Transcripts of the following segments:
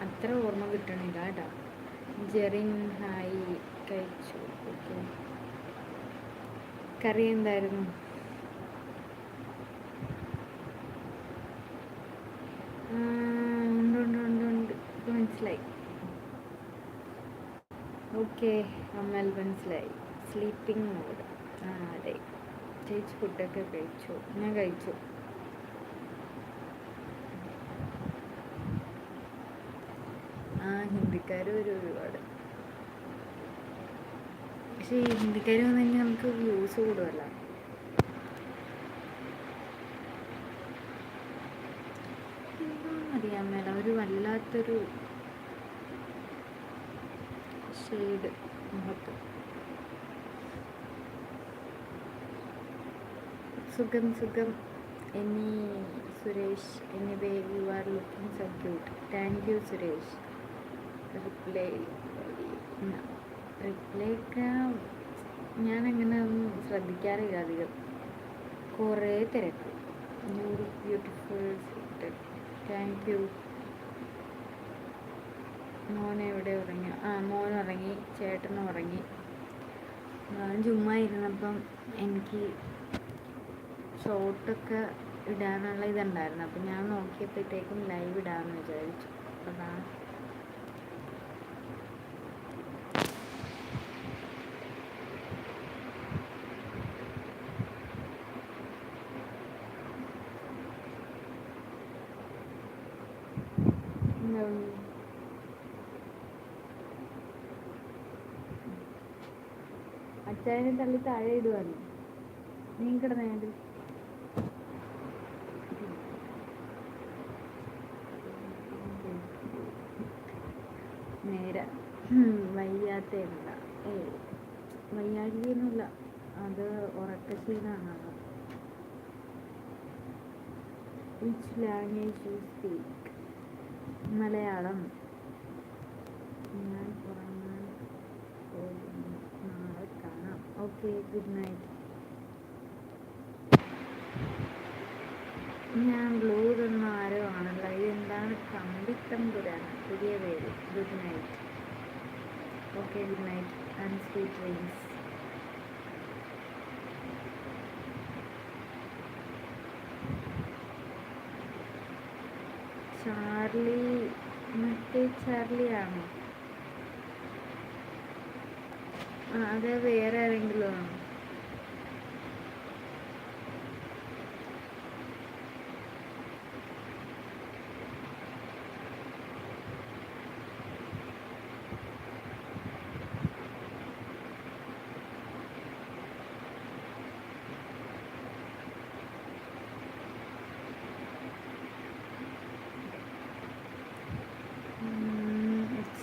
അത്ര ഓർമ്മ കിട്ടണില്ല കേട്ടോ. ജെറിൻ ഹായ് കഴിച്ചു. ഓക്കെ, കറി എന്തായിരുന്നു? ഉണ്ട് ഉണ്ട് ഉണ്ട് ഉണ്ട്, മനസ്സിലായി. ഓക്കെ അമ്മൽ മനസ്സിലായി. Sleeping mode. അതെ, ചേച്ചി ഫുഡൊക്കെ കഴിച്ചു. ഞാൻ കഴിച്ചു. ഹിന്ദിക്കാർ വരും ഒരുപാട്. പക്ഷേ ഈ ഹിന്ദിക്കാർ വന്നു കഴിഞ്ഞാൽ നമുക്ക് വ്യൂസ് കൂടുമല്ല. അറിയാൻ മേല, ഒരു വല്ലാത്തൊരു ഷെയ്ഡ് മുഖത്ത്. സുഖം സുഖം. Any Suresh, anyway you are looking so cute. Thank you Suresh. റിപ്ലൈയൊക്കെ ഞാനങ്ങനെ ഒന്നും ശ്രദ്ധിക്കാറില്ല അധികം. കുറേ തിരക്ക്. You look beautiful. Thank you. മോൻ എവിടെ ഉറങ്ങി? മോൻ ഉറങ്ങി, ചേട്ടനും ഉറങ്ങി. ഞാൻ ചുമ്മാ ഇരുന്നപ്പം എനിക്ക് ഷോർട്ടൊക്കെ ഇടാനുള്ള ഇതുണ്ടായിരുന്നു. അപ്പം ഞാൻ നോക്കിയപ്പോഴത്തേക്കും ലൈവ് ഇടാമെന്ന് വിചാരിച്ചു. അതാണ്. അച്ചായനെ തള്ളി താഴെ ഇടുവാണ്. നീ കിടന്നേണ്ടി നേരെ വയ്യാത്തല്ല. വയ്യാഴികയൊന്നുമില്ല, അത് ഉറക്കക്ഷീണമാണ്. Which language you speak? Malayalam. ഞാൻ ഉറങ്ങാൻ പോകുന്നു, നാളെ കാണാം. Okay, good night. ഞാൻ ബ്ലൂ തന്ന ആരോ ആണല്ലോ. ഇതെന്താണ്? കമ്പിത്തമ്പുരാണ് പുതിയ പേര്. Good night. Okay, good night and sweet dreams. Charlie, മറ്റേ ചാർലിയാണോ? അത് വേറെ ആരെങ്കിലും ആണോ?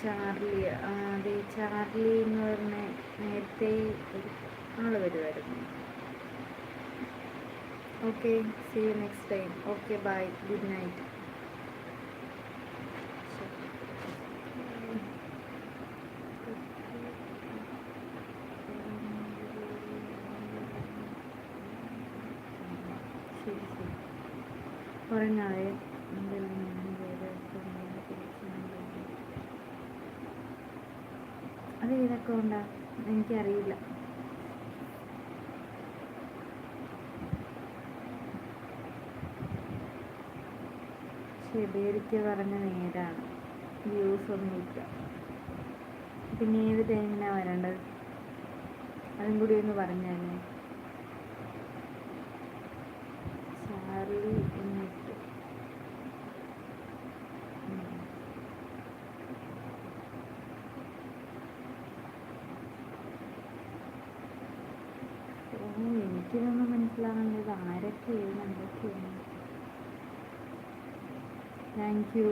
ചാർലി. അതെ, ചാർലി എന്ന് പറഞ്ഞ നേരത്തെ ഒരു ആള് വരുമായിരുന്നു. Okay, see you next time. Okay, bye, good night. ശരി ശരി, കുറേ നാളെ അത് ഏതൊക്കെ ഉണ്ടാ എനിക്കറിയില്ല. ശരിക്ക് പറഞ്ഞ നേരാണ്, വ്യൂസ് ഒന്നുമില്ല. പിന്നെ ഏത് ടൈമിനാണ് വരേണ്ടത്? അതും കൂടി ഒന്ന് പറഞ്ഞു തന്നെ. ചാർലി എന്നിട്ട് എനിക്കിതൊന്നും മനസ്സിലാവുന്നില്ല. ഇത് ആരൊക്കെയാണ്, എന്തൊക്കെയാണ്? Thank you.